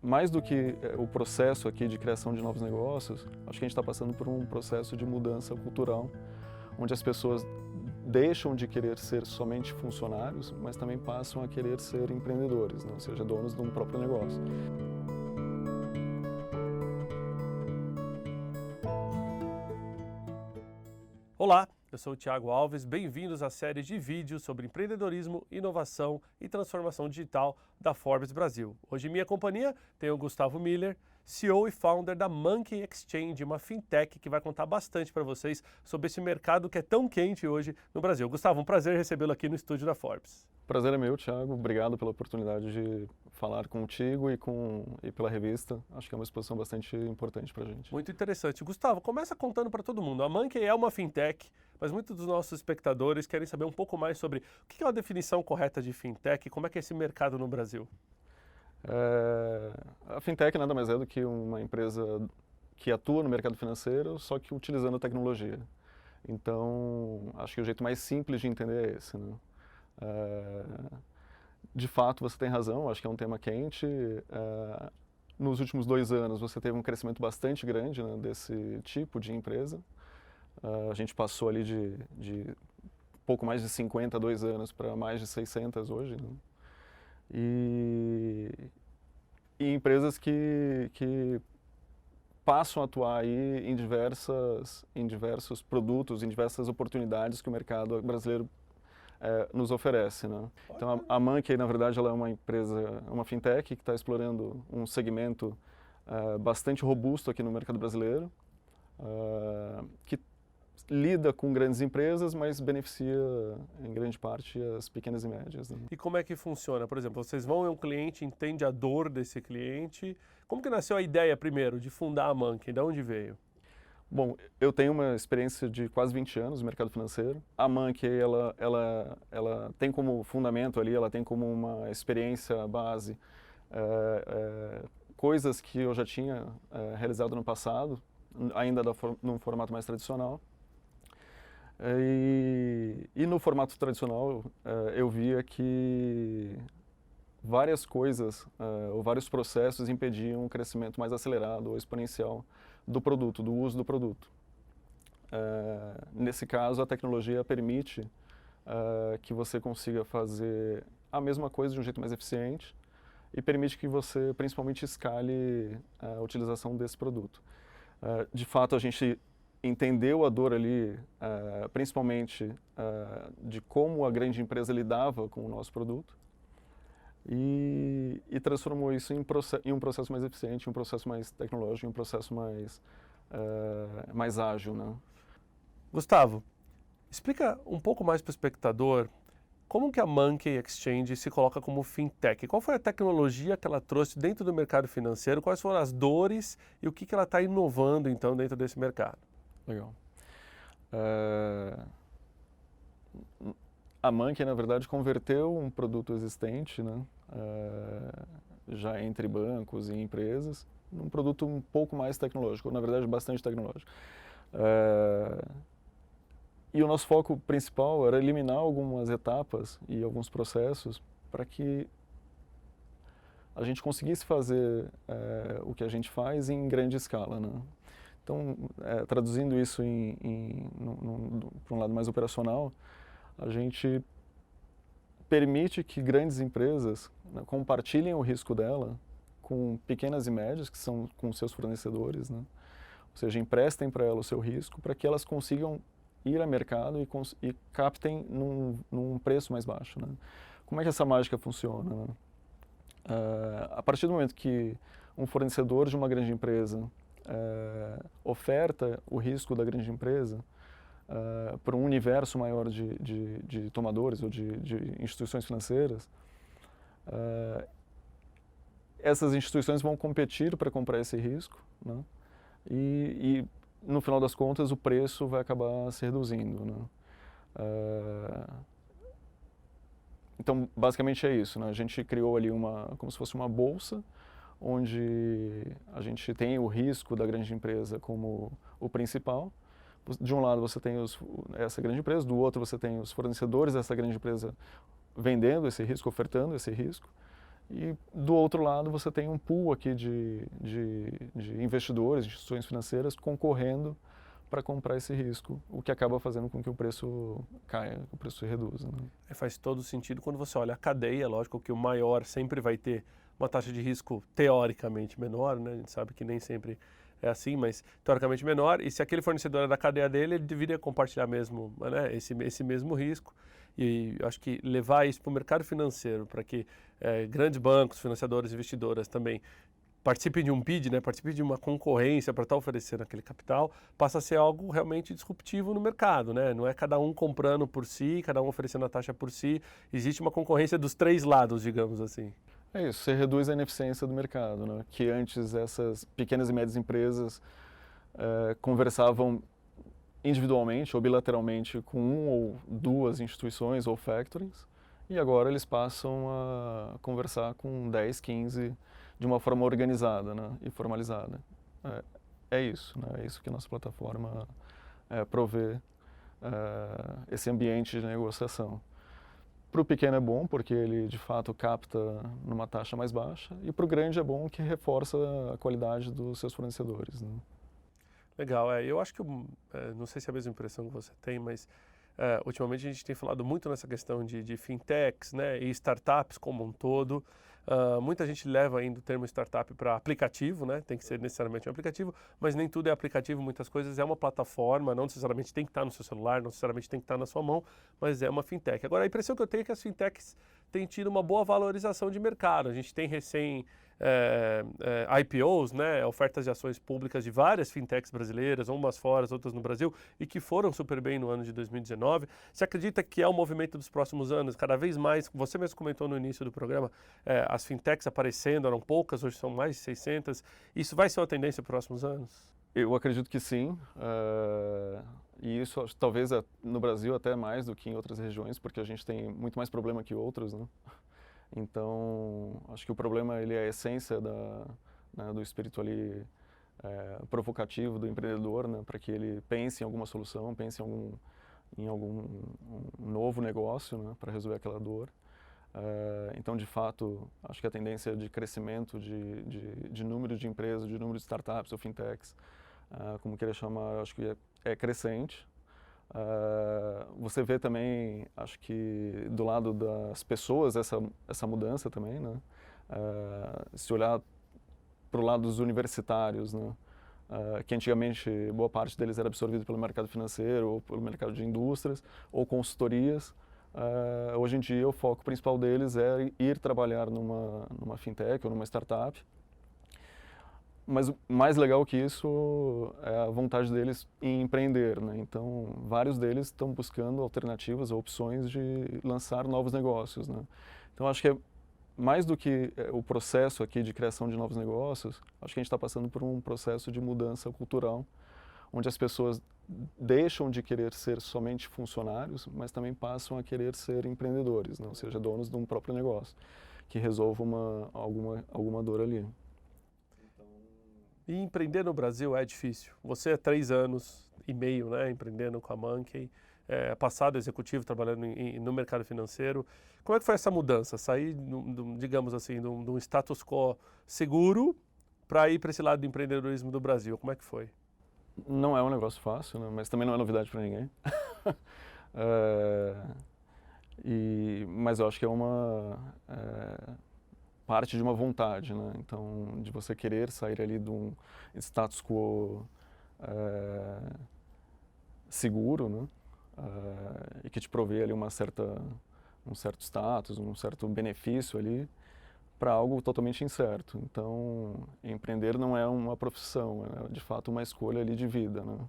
mais do que o processo aqui de criação de novos negócios, acho que a gente está passando por um processo de mudança cultural, onde as pessoas deixam de querer ser somente funcionários, mas também passam a querer ser empreendedores, né? Ou seja, donos de um próprio negócio. Olá, eu sou o Thiago Alves, bem-vindos à série de vídeos sobre empreendedorismo, inovação e transformação digital da Forbes Brasil. Hoje em minha companhia tem o Gustavo Miller, CEO e founder da Monkey Exchange, uma fintech que vai contar bastante para vocês sobre esse mercado que é tão quente hoje no Brasil. Gustavo, um prazer recebê-lo aqui no estúdio da Forbes. Prazer é meu, Thiago. Obrigado pela oportunidade de falar contigo e pela revista. Acho que é uma exposição bastante importante para a gente. Muito interessante. Gustavo, começa contando para todo mundo. A Monkey é uma fintech, mas muitos dos nossos espectadores querem saber um pouco mais sobre o que é a definição correta de fintech e como é que é esse mercado no Brasil. A fintech nada mais é do que uma empresa que atua no mercado financeiro, só que utilizando a tecnologia. Então, acho que o jeito mais simples de entender é esse, né? De fato, você tem razão, acho que é um tema quente. Nos últimos 2 anos, você teve um crescimento bastante grande, né, desse tipo de empresa. A gente passou ali de pouco mais de 50 há 2 anos para mais de 600 hoje, né? E empresas que passam a atuar aí em diversos produtos, em diversas oportunidades que o mercado brasileiro nos oferece, né? Então a Monkey, na verdade, ela é uma empresa, uma fintech que está explorando um segmento bastante robusto aqui no mercado brasileiro, que lida com grandes empresas, mas beneficia em grande parte as pequenas e médias, né? E como é que funciona? Por exemplo, vocês vão em um cliente, entende a dor desse cliente. Como que nasceu a ideia primeiro de fundar a Monkey? De onde veio? Bom, eu tenho uma experiência de quase 20 anos no mercado financeiro. A Monkey, ela tem como fundamento ali, ela tem como uma experiência base coisas que eu já tinha realizado no passado, ainda num formato mais tradicional. E no formato tradicional, eu via que várias coisas ou vários processos impediam um crescimento mais acelerado ou exponencial do produto, do uso do produto. Nesse caso, a tecnologia permite que você consiga fazer a mesma coisa de um jeito mais eficiente e permite que você, principalmente, escale a utilização desse produto. De fato, a gente entendeu a dor ali, principalmente de como a grande empresa lidava com o nosso produto e transformou isso em um processo mais eficiente, um processo mais tecnológico, um processo mais ágil, né? Gustavo, explica um pouco mais para o espectador como que a Monkey Exchange se coloca como fintech. Qual foi a tecnologia que ela trouxe dentro do mercado financeiro? Quais foram as dores e o que ela está inovando então dentro desse mercado? Legal. A Monkey, na verdade, converteu um produto existente, né, já entre bancos e empresas, num produto um pouco mais tecnológico, na verdade, bastante tecnológico. E o nosso foco principal era eliminar algumas etapas e alguns processos para que a gente conseguisse fazer o que a gente faz em grande escala, né? Então, traduzindo isso para um lado mais operacional, a gente permite que grandes empresas, né, compartilhem o risco dela com pequenas e médias, que são com seus fornecedores, né? Ou seja, emprestem para ela o seu risco para que elas consigam ir ao mercado e captem num preço mais baixo, né? Como é que essa mágica funciona, né? A partir do momento que um fornecedor de uma grande empresa oferta o risco da grande empresa para um universo maior de tomadores ou de instituições financeiras, essas instituições vão competir para comprar esse risco, né? E no final das contas o preço vai acabar se reduzindo, né? Então, basicamente é isso, né? A gente criou ali como se fosse uma bolsa, onde a gente tem o risco da grande empresa como o principal. De um lado você tem essa grande empresa, do outro você tem os fornecedores dessa grande empresa vendendo esse risco, ofertando esse risco. E do outro lado você tem um pool aqui de investidores, instituições financeiras concorrendo para comprar esse risco, o que acaba fazendo com que o preço caia, o preço se reduza. Né? Faz todo sentido quando você olha a cadeia, lógico que o maior sempre vai ter uma taxa de risco teoricamente menor, né? A gente sabe que nem sempre é assim, mas teoricamente menor, e se aquele fornecedor é da cadeia dele, ele deveria compartilhar mesmo, né, esse mesmo risco. E acho que levar isso para o mercado financeiro, para que grandes bancos, financiadores, investidoras também participem de um bid, né, participem de uma concorrência para estar oferecendo aquele capital, passa a ser algo realmente disruptivo no mercado, né? Não é cada um comprando por si, cada um oferecendo a taxa por si, existe uma concorrência dos três lados, digamos assim. É isso, você reduz a ineficiência do mercado, né? Que antes essas pequenas e médias empresas conversavam individualmente ou bilateralmente com um ou duas instituições ou factorings, e agora eles passam a conversar com 10, 15 de uma forma organizada, né, e formalizada. É isso, né, é isso que nossa plataforma provê, esse ambiente de negociação. Para o pequeno é bom, porque ele de fato capta numa taxa mais baixa, e para o grande é bom que reforça a qualidade dos seus fornecedores. Né? Legal, eu acho que, não sei se é a mesma impressão que você tem, mas ultimamente a gente tem falado muito nessa questão de fintechs, né, e startups como um todo. Muita gente leva ainda o termo startup para aplicativo, né, tem que ser necessariamente um aplicativo, mas nem tudo é aplicativo, muitas coisas é uma plataforma, não necessariamente tem que estar no seu celular, não necessariamente tem que estar na sua mão, mas é uma fintech. Agora, a impressão que eu tenho é que as fintechs têm tido uma boa valorização de mercado. A gente tem IPOs, né, ofertas de ações públicas de várias fintechs brasileiras, umas fora, outras no Brasil, e que foram super bem no ano de 2019. Você acredita que é o movimento dos próximos anos, cada vez mais, você mesmo comentou no início do programa, as fintechs aparecendo, eram poucas, hoje são mais de 600, isso vai ser uma tendência para os próximos anos? Eu acredito que sim, e isso talvez no Brasil até mais do que em outras regiões, porque a gente tem muito mais problema que outros, né? Então, acho que o problema ele é a essência né, do espírito ali provocativo do empreendedor, né, para que ele pense em alguma solução, pense em algum novo negócio, né, para resolver aquela dor. Então, de fato, acho que a tendência de crescimento de número de empresas, de número de startups ou fintechs, como queira chamar, acho que é crescente. Você vê também, acho que do lado das pessoas, essa mudança também, né? Se olhar para o lado dos universitários, né? Que antigamente boa parte deles era absorvido pelo mercado financeiro ou pelo mercado de indústrias ou consultorias. Hoje em dia o foco principal deles é ir trabalhar numa fintech ou numa startup. Mas o mais legal que isso é a vontade deles em empreender, né? Então, vários deles estão buscando alternativas ou opções de lançar novos negócios, né? Então, acho que é mais do que o processo aqui de criação de novos negócios, acho que a gente está passando por um processo de mudança cultural, onde as pessoas deixam de querer ser somente funcionários, mas também passam a querer ser empreendedores, né? Ou seja, donos de um próprio negócio, que resolva alguma dor ali. E empreender no Brasil é difícil. Você é 3 anos e meio, né, empreendendo com a Monkey, passado executivo, trabalhando no mercado financeiro. Como é que foi essa mudança? Sair, digamos assim, de um status quo seguro para ir para esse lado do empreendedorismo do Brasil? Como é que foi? Não é um negócio fácil, né? Mas também não é novidade para ninguém. Mas eu acho que é uma parte de uma vontade, né? Então, de você querer sair ali de um status quo seguro, né? E que te provê ali um certo status, um certo benefício ali, para algo totalmente incerto. Então, empreender não é uma profissão, é de fato uma escolha ali de vida, né?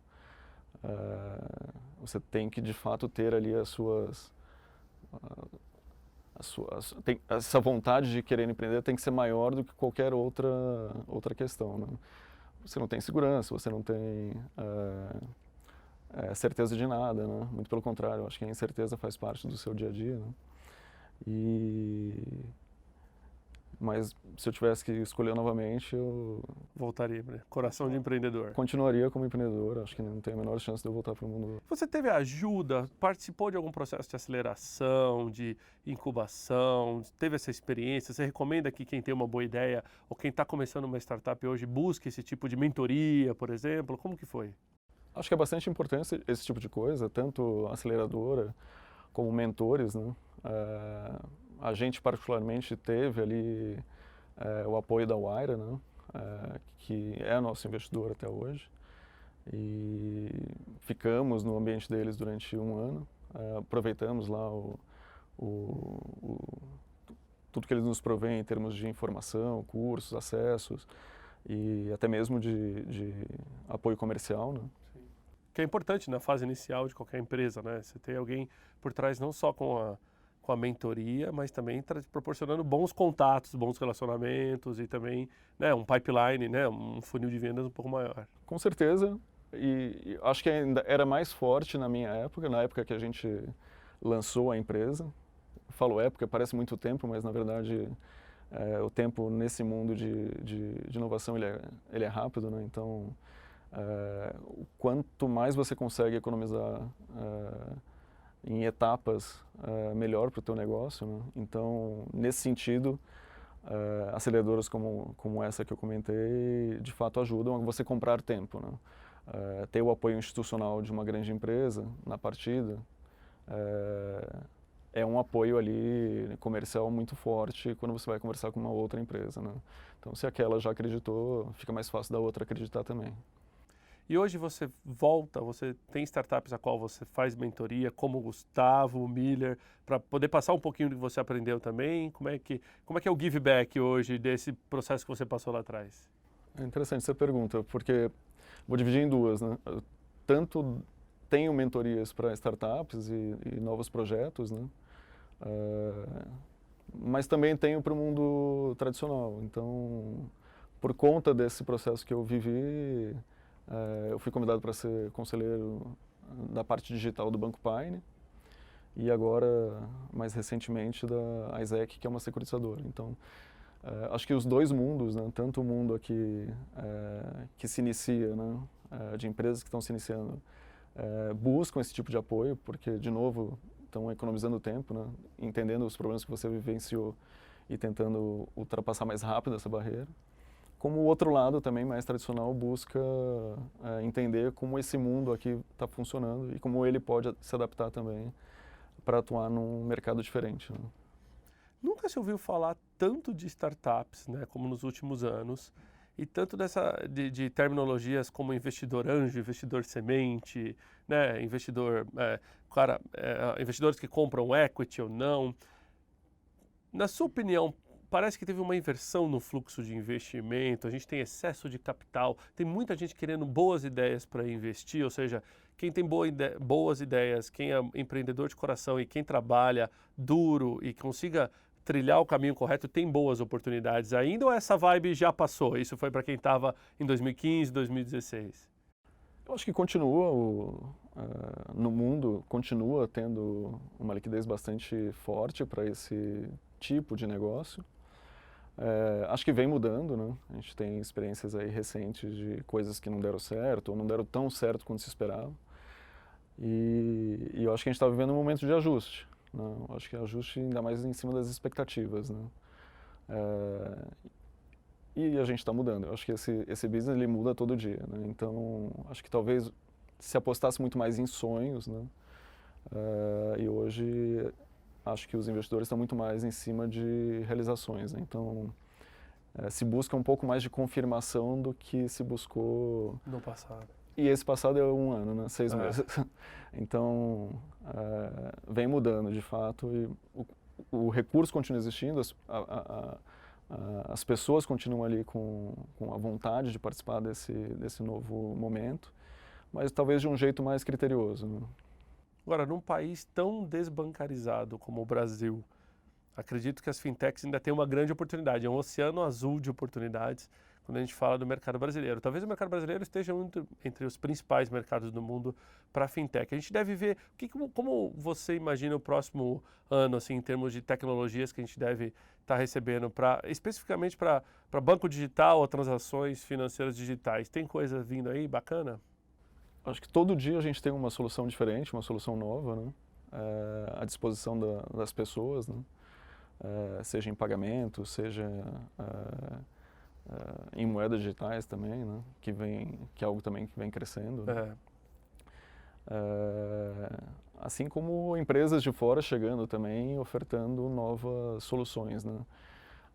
Você tem que de fato ter ali essa vontade de querer empreender tem que ser maior do que qualquer outra questão, né? Você não tem segurança, você não tem certeza de nada, né? Muito pelo contrário, acho que a incerteza faz parte do seu dia a dia, né? Mas se eu tivesse que escolher novamente, eu Voltaria, né? Coração de empreendedor. continuaria como empreendedor. Acho que não tem a menor chance de eu voltar para o mundo. Você teve ajuda, participou de algum processo de aceleração, de incubação, teve essa experiência? Você recomenda que quem tem uma boa ideia ou quem está começando uma startup hoje busque esse tipo de mentoria, por exemplo? Como que foi? Acho que é bastante importante esse tipo de coisa, tanto aceleradora como mentores, né? A gente particularmente teve ali o apoio da Wayra, né? Que é nosso investidor até hoje. E ficamos no ambiente deles durante um ano. Aproveitamos lá tudo que eles nos provêm em termos de informação, cursos, acessos e até mesmo de apoio comercial, né? Que é importante na fase inicial de qualquer empresa, né? Você tem alguém por trás não só com a mentoria, mas também proporcionando bons contatos, bons relacionamentos e também, né, um pipeline, né, um funil de vendas um pouco maior. Com certeza, e acho que ainda era mais forte na minha época, na época que a gente lançou a empresa. Falo época, parece muito tempo, mas na verdade o tempo nesse mundo de inovação ele é rápido, né? Então, quanto mais você consegue economizar em etapas, melhor para o teu negócio, né? Então, nesse sentido, aceleradoras como essa que eu comentei, de fato ajudam a você comprar tempo, né? Ter o apoio institucional de uma grande empresa na partida é um apoio ali comercial muito forte quando você vai conversar com uma outra empresa, né? Então, se aquela já acreditou, fica mais fácil da outra acreditar também. E hoje você tem startups a qual você faz mentoria, como o Gustavo, o Miller, para poder passar um pouquinho do que você aprendeu também? Como é que é o give back hoje desse processo que você passou lá atrás? É interessante essa pergunta, porque vou dividir em duas, né? Eu tanto tenho mentorias para startups e novos projetos, né? Mas também tenho para o mundo tradicional. Então, por conta desse processo que eu vivi, eu fui convidado para ser conselheiro da parte digital do Banco Pine e agora, mais recentemente, da ISEC, que é uma securitizadora. Então, acho que os dois mundos, né, tanto o mundo aqui que se inicia, né, de empresas que estão se iniciando, buscam esse tipo de apoio, porque, de novo, estão economizando tempo, né, entendendo os problemas que você vivenciou e tentando ultrapassar mais rápido essa barreira. Como o outro lado também, mais tradicional, busca entender como esse mundo aqui está funcionando e como ele pode se adaptar também para atuar num mercado diferente, né? Nunca se ouviu falar tanto de startups, né, como nos últimos anos, e tanto de terminologias como investidor anjo, investidor semente, né, investidores que compram equity ou não. Na sua opinião, parece que teve uma inversão no fluxo de investimento, a gente tem excesso de capital, tem muita gente querendo boas ideias para investir, ou seja, quem tem boas ideias, quem é empreendedor de coração e quem trabalha duro e consiga trilhar o caminho correto, tem boas oportunidades ainda, ou essa vibe já passou? Isso foi para quem estava em 2015, 2016? Eu acho que continua, no mundo, continua tendo uma liquidez bastante forte para esse tipo de negócio. Acho que vem mudando, né? A gente tem experiências aí recentes de coisas que não deram certo ou não deram tão certo quanto se esperava. E eu acho que a gente está vivendo um momento de ajuste, né? Eu acho que é ajuste ainda mais em cima das expectativas, né? E a gente está mudando. Eu acho que esse business ele muda todo dia, né? Então, acho que talvez se apostasse muito mais em sonhos, né? E hoje acho que os investidores estão muito mais em cima de realizações, né? Então, se busca um pouco mais de confirmação do que se buscou no passado. E esse passado é um ano, né? 6 meses. Então, vem mudando, de fato, e o recurso continua existindo, as pessoas continuam ali com a vontade de participar desse novo momento, mas talvez de um jeito mais criterioso, né? Agora, num país tão desbancarizado como o Brasil, acredito que as fintechs ainda têm uma grande oportunidade, é um oceano azul de oportunidades quando a gente fala do mercado brasileiro. Talvez o mercado brasileiro esteja entre os principais mercados do mundo para a fintech. A gente deve ver, como você imagina o próximo ano, assim, em termos de tecnologias que a gente deve está recebendo especificamente para banco digital ou transações financeiras digitais? Tem coisa vindo aí bacana? Acho que todo dia a gente tem uma solução diferente, uma solução nova, né? À disposição das pessoas, né? Seja em pagamento, seja em moedas digitais também, né? Que é algo também que vem crescendo, né? Assim como empresas de fora chegando também, ofertando novas soluções, né?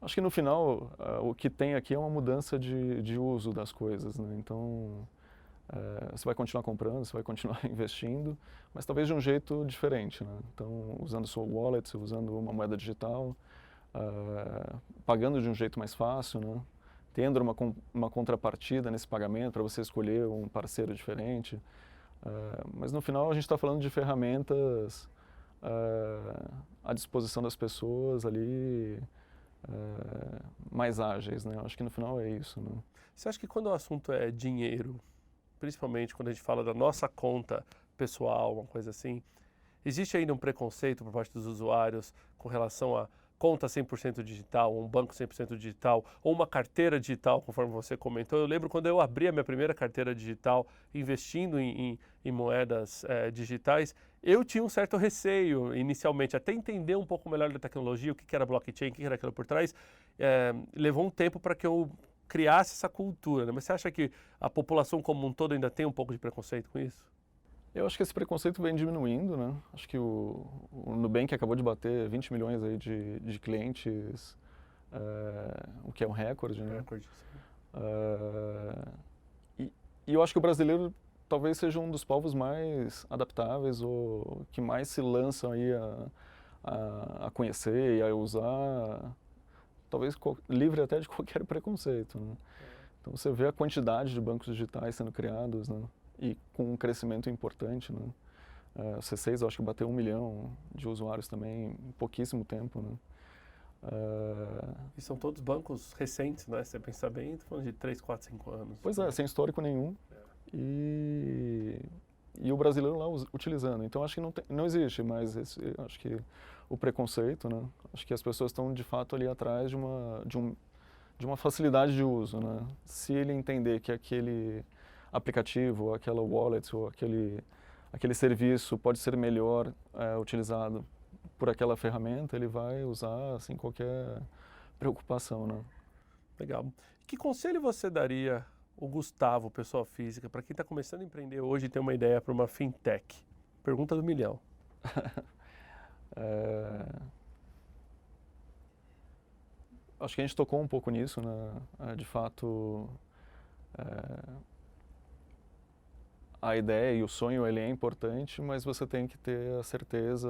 Acho que no final, o que tem aqui é uma mudança de uso das coisas, né? Então, você vai continuar comprando, você vai continuar investindo, mas talvez de um jeito diferente, né? Então, usando sua wallet, usando uma moeda digital, pagando de um jeito mais fácil, né? Tendo uma contrapartida nesse pagamento para você escolher um parceiro diferente. Mas no final a gente está falando de ferramentas à disposição das pessoas ali, mais ágeis, né? Acho que no final é isso, né? Você acha que quando o assunto é dinheiro, principalmente quando a gente fala da nossa conta pessoal, uma coisa assim, existe ainda um preconceito por parte dos usuários com relação a conta 100% digital, um banco 100% digital, ou uma carteira digital, conforme você comentou? Eu lembro quando eu abri a minha primeira carteira digital, investindo em moedas digitais, eu tinha um certo receio inicialmente, até entender um pouco melhor da tecnologia, o que era blockchain, o que era aquilo por trás. Levou um tempo para que eu criasse essa cultura, né? Mas você acha que a população como um todo ainda tem um pouco de preconceito com isso? Eu acho que esse preconceito vem diminuindo, né? Acho que o Nubank acabou de bater 20 milhões aí de clientes, o que é um recorde, né? Recorde, e eu acho que o brasileiro talvez seja um dos povos mais adaptáveis ou que mais se lançam aí a conhecer e a usar, talvez livre até de qualquer preconceito, né? Então você vê a quantidade de bancos digitais sendo criados, né? E com um crescimento importante, né? O C6 eu acho que bateu 1 milhão de usuários também em pouquíssimo tempo, né? E são todos bancos recentes, né? Você pensa bem, estou falando de 3, 4, 5 anos. Pois é, sem histórico nenhum. E o brasileiro lá utilizando. Então acho que não existe mais acho que o preconceito, né? Acho que as pessoas estão de fato ali atrás de uma facilidade de uso, né? Se ele entender que aquele aplicativo, aquela wallet ou aquele serviço pode ser melhor utilizado por aquela ferramenta, ele vai usar sem qualquer preocupação, né? Legal. Que conselho você daria, o Gustavo, pessoa física, para quem está começando a empreender hoje e ter uma ideia para uma fintech? Pergunta do milhão. Acho que a gente tocou um pouco nisso, né? De fato, a ideia e o sonho ele é importante, mas você tem que ter a certeza,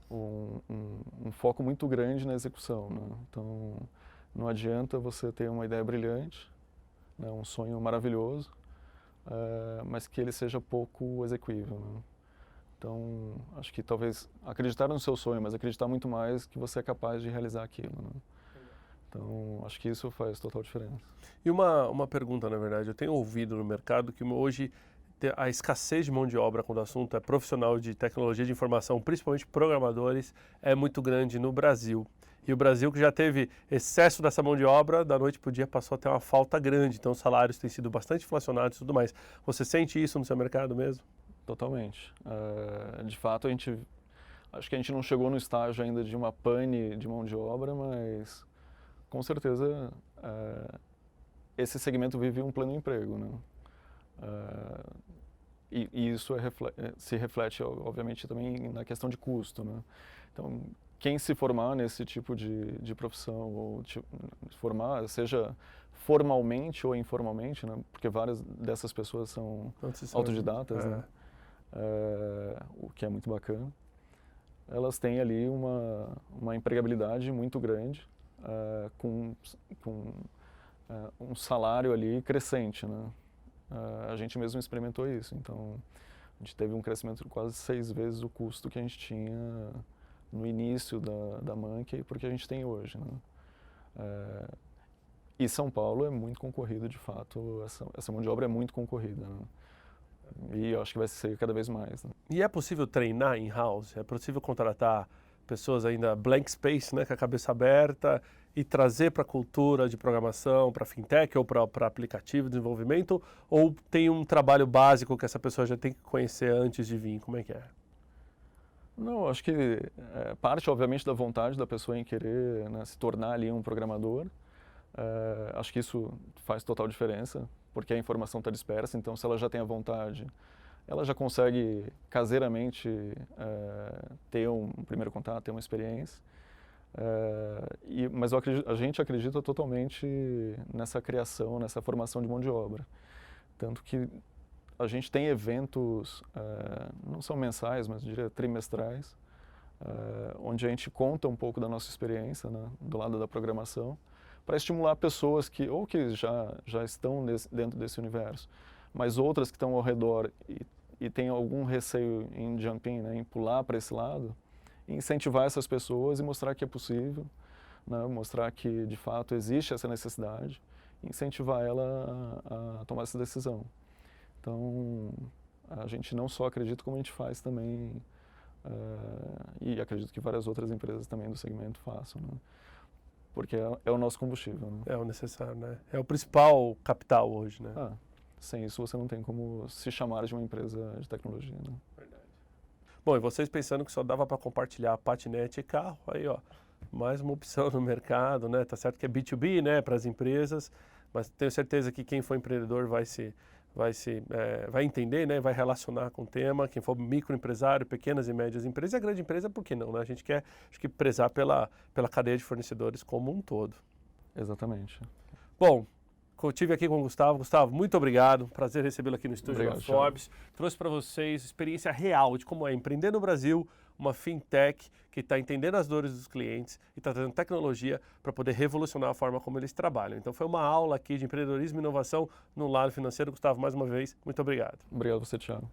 um foco muito grande na execução, né? Então, não adianta você ter uma ideia brilhante, né? Um sonho maravilhoso, mas que ele seja pouco execuível, né? Então, acho que talvez acreditar no seu sonho, mas acreditar muito mais que você é capaz de realizar aquilo, né? Então, acho que isso faz total diferença. E uma pergunta, na verdade, eu tenho ouvido no mercado que hoje a escassez de mão de obra quando o assunto é profissional de tecnologia de informação, principalmente programadores, é muito grande no Brasil. E o Brasil, que já teve excesso dessa mão de obra, da noite para o dia passou a ter uma falta grande, então os salários têm sido bastante inflacionados e tudo mais. Você sente isso no seu mercado mesmo? Totalmente. De fato, acho que a gente não chegou no estágio ainda de uma pane de mão de obra, mas com certeza esse segmento vive um pleno emprego, né? E isso se reflete, obviamente, também na questão de custo, né? Então, quem se formar nesse tipo de profissão, ou formar, seja formalmente ou informalmente, né? Porque várias dessas pessoas são autodidatas, né? O que é muito bacana. Elas têm ali uma empregabilidade muito grande, com um salário ali crescente, né? A gente mesmo experimentou isso, então a gente teve um crescimento de quase 6 vezes o custo que a gente tinha no início da Monkey, porque a gente tem hoje, né? E São Paulo é muito concorrido, de fato, essa mão de obra é muito concorrida, né? E eu acho que vai ser cada vez mais, né? E é possível treinar in-house? É possível contratar pessoas ainda blank space, né, com a cabeça aberta, e trazer para a cultura de programação, para fintech ou para aplicativo de desenvolvimento, ou tem um trabalho básico que essa pessoa já tem que conhecer antes de vir? Como é que é? Não, acho que parte, obviamente, da vontade da pessoa em querer, né, se tornar ali um programador. Acho que isso faz total diferença, porque a informação está dispersa, então se ela já tem a vontade, ela já consegue caseiramente ter um primeiro contato, ter uma experiência. Mas a gente acredita totalmente nessa criação, nessa formação de mão de obra. Tanto que a gente tem eventos, não são mensais, mas diria trimestrais, onde a gente conta um pouco da nossa experiência, né, do lado da programação, para estimular pessoas que já estão dentro desse universo, mas outras que estão ao redor e têm algum receio em jumping, né, em pular para esse lado, incentivar essas pessoas e mostrar que é possível, né, mostrar que de fato existe essa necessidade, incentivar ela a tomar essa decisão. Então, a gente não só acredita, como a gente faz também, e acredito que várias outras empresas também do segmento façam, né? Porque é o nosso combustível, né? É o necessário, né? É o principal capital hoje, né? Sem isso você não tem como se chamar de uma empresa de tecnologia, né? Verdade. Bom, e vocês pensando que só dava para compartilhar patinete e carro, aí ó, mais uma opção no mercado, né? Tá certo que é B2B, né, para as empresas, mas tenho certeza que quem for empreendedor vai entender, né, vai relacionar com o tema. Quem for microempresário, pequenas e médias empresas, e a grande empresa, por que não, né? A gente quer, acho que, prezar pela cadeia de fornecedores como um todo. Exatamente. Bom, estive aqui com o Gustavo. Gustavo, muito obrigado. Prazer recebê-lo aqui no estúdio da Forbes. Trouxe para vocês experiência real de como é empreender no Brasil, uma fintech que está entendendo as dores dos clientes e está trazendo tecnologia para poder revolucionar a forma como eles trabalham. Então foi uma aula aqui de empreendedorismo e inovação no lado financeiro. Gustavo, mais uma vez, muito obrigado. Obrigado a você, Thiago.